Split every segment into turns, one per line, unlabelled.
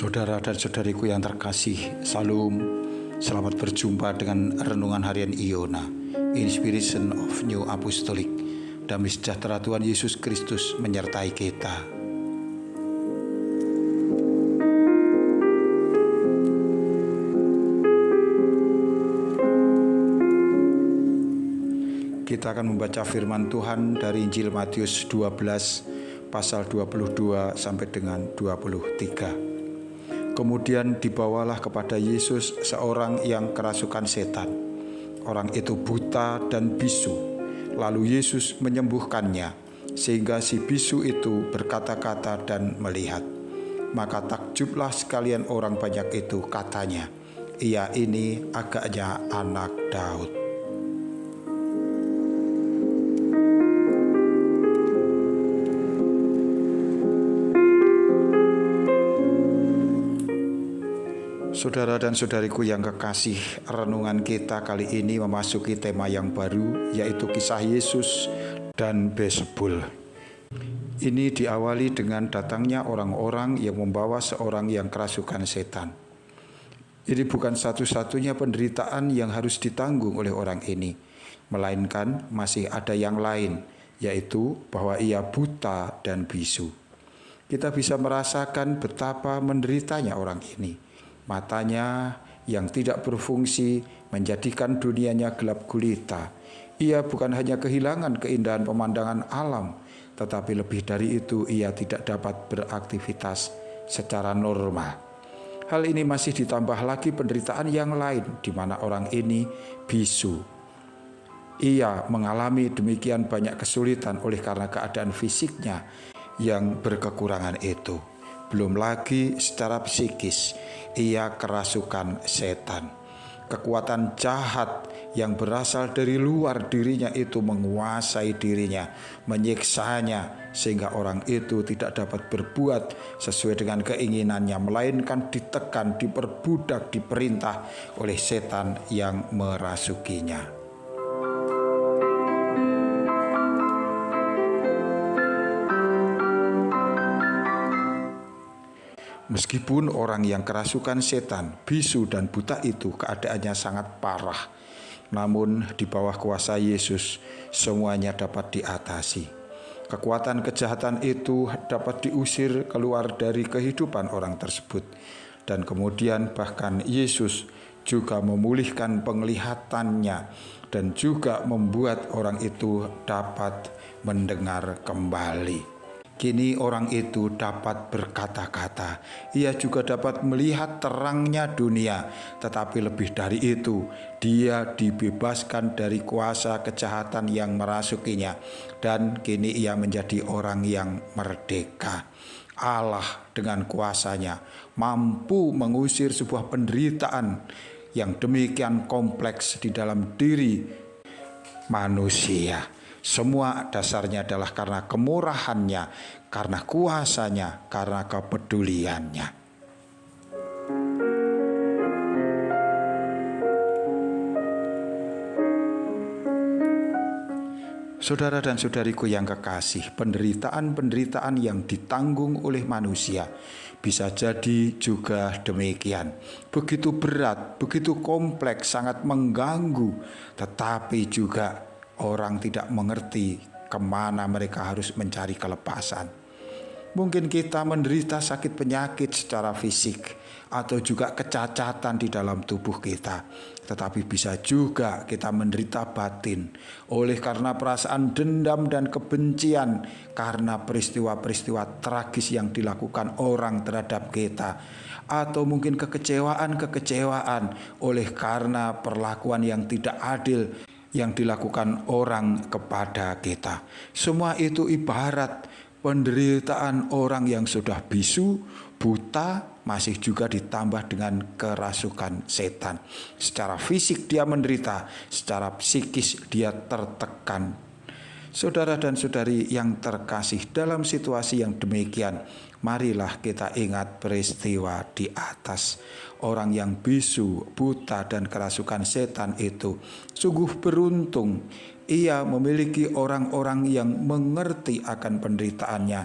Saudara dan saudariku yang terkasih, Salam, selamat berjumpa dengan Renungan Harian Iona, Inspiration of New Apostolic. Damai sejahtera Tuhan Yesus Kristus menyertai kita. Kita akan membaca firman Tuhan dari Injil Matius 12 pasal 22 sampai dengan 23. Kemudian dibawalah kepada Yesus seorang yang kerasukan setan. Orang itu buta dan bisu. Lalu Yesus menyembuhkannya, sehingga si bisu itu berkata-kata dan melihat. Maka takjublah sekalian orang banyak itu, katanya, "Ia ini agaknya anak Daud." Saudara dan saudariku yang kekasih, renungan kita kali ini memasuki tema yang baru, yaitu kisah Yesus dan Beelzebul. Ini diawali dengan datangnya orang-orang yang membawa seorang yang kerasukan setan. Ini bukan satu-satunya penderitaan yang harus ditanggung oleh orang ini, melainkan masih ada yang lain, yaitu bahwa ia buta dan bisu. Kita bisa merasakan betapa menderitanya orang ini. Matanya yang tidak berfungsi menjadikan dunianya gelap gulita. Ia bukan hanya kehilangan keindahan pemandangan alam, tetapi lebih dari itu ia tidak dapat beraktivitas secara normal. Hal ini masih ditambah lagi penderitaan yang lain, di mana orang ini bisu. Ia mengalami demikian banyak kesulitan oleh karena keadaan fisiknya yang berkekurangan itu. Belum lagi secara psikis, ia kerasukan setan. Kekuatan jahat yang berasal dari luar dirinya itu menguasai dirinya, menyiksanya, sehingga orang itu tidak dapat berbuat sesuai dengan keinginannya, melainkan ditekan, diperbudak, diperintah oleh setan yang merasukinya. Meskipun orang yang kerasukan setan, bisu dan buta itu keadaannya sangat parah, namun di bawah kuasa Yesus semuanya dapat diatasi. Kekuatan kejahatan itu dapat diusir keluar dari kehidupan orang tersebut, dan kemudian bahkan Yesus juga memulihkan penglihatannya dan juga membuat orang itu dapat mendengar kembali. Kini orang itu dapat berkata-kata, ia juga dapat melihat terangnya dunia, tetapi lebih dari itu, dia dibebaskan dari kuasa kejahatan yang merasukinya, dan kini ia menjadi orang yang merdeka. Allah dengan kuasanya mampu mengusir sebuah penderitaan yang demikian kompleks di dalam diri manusia. Semua dasarnya adalah karena kemurahannya, karena kuasanya, karena kepeduliannya. Saudara dan saudariku yang kekasih, penderitaan-penderitaan yang ditanggung oleh manusia bisa jadi juga demikian. Begitu berat, begitu kompleks, sangat mengganggu, tetapi juga orang tidak mengerti kemana mereka harus mencari kelepasan. Mungkin kita menderita sakit penyakit secara fisik atau juga kecacatan di dalam tubuh kita. Tetapi bisa juga kita menderita batin oleh karena perasaan dendam dan kebencian karena peristiwa-peristiwa tragis yang dilakukan orang terhadap kita. Atau mungkin kekecewaan oleh karena perlakuan yang tidak adil yang dilakukan orang kepada kita. Semua itu ibarat penderitaan orang yang sudah bisu, buta, masih juga ditambah dengan kerasukan setan. Secara fisik dia menderita, secara psikis dia tertekan. Saudara dan saudari yang terkasih, dalam situasi yang demikian, marilah kita ingat peristiwa di atas. Orang yang bisu, buta, dan kerasukan setan itu sungguh beruntung. Ia memiliki orang-orang yang mengerti akan penderitaannya,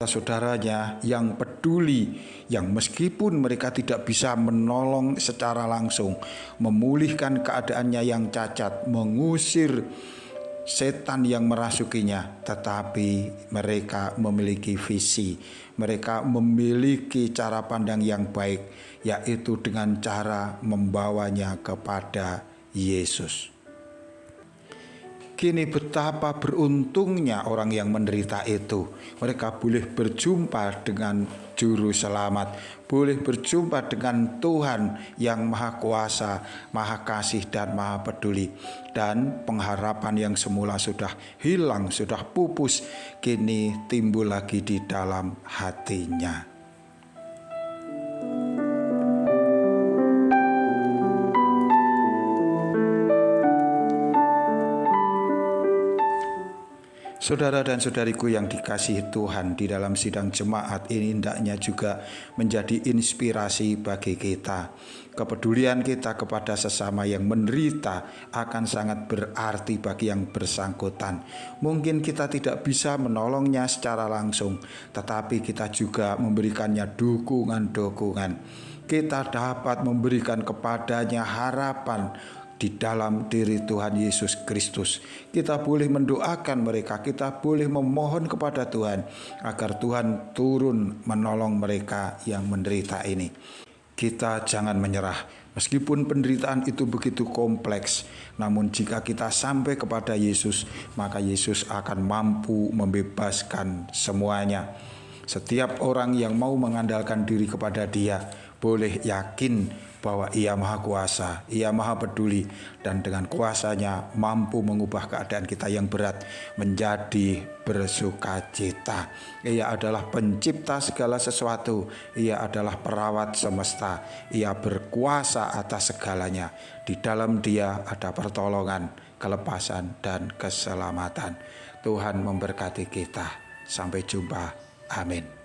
saudaranya yang peduli, yang meskipun mereka tidak bisa menolong secara langsung, memulihkan keadaannya yang cacat, mengusir setan yang merasukinya, tetapi mereka memiliki visi, mereka memiliki cara pandang yang baik, yaitu dengan cara membawanya kepada Yesus. Kini betapa beruntungnya orang yang menderita itu. Mereka boleh berjumpa dengan Juru Selamat, boleh berjumpa dengan Tuhan yang Maha Kuasa, Maha Kasih dan Maha Peduli. Dan pengharapan yang semula sudah hilang, sudah pupus, kini timbul lagi di dalam hatinya. Saudara dan saudariku yang dikasihi Tuhan, di dalam sidang jemaat ini hendaknya juga menjadi inspirasi bagi kita. Kepedulian kita kepada sesama yang menderita akan sangat berarti bagi yang bersangkutan. Mungkin kita tidak bisa menolongnya secara langsung, tetapi kita juga memberikannya dukungan-dukungan. Kita dapat memberikan kepadanya harapan di dalam diri Tuhan Yesus Kristus. Kita boleh mendoakan mereka, kita boleh memohon kepada Tuhan agar Tuhan turun menolong mereka yang menderita ini. Kita jangan menyerah, meskipun penderitaan itu begitu kompleks, namun jika kita sampai kepada Yesus, maka Yesus akan mampu membebaskan semuanya. Setiap orang yang mau mengandalkan diri kepada Dia boleh yakin bahwa Ia Maha Kuasa, Ia Maha Peduli, dan dengan kuasanya mampu mengubah keadaan kita yang berat menjadi bersukacita. Ia adalah pencipta segala sesuatu, Ia adalah perawat semesta, Ia berkuasa atas segalanya. Di dalam Dia ada pertolongan, kelepasan, dan keselamatan. Tuhan memberkati kita. Sampai jumpa. Amin.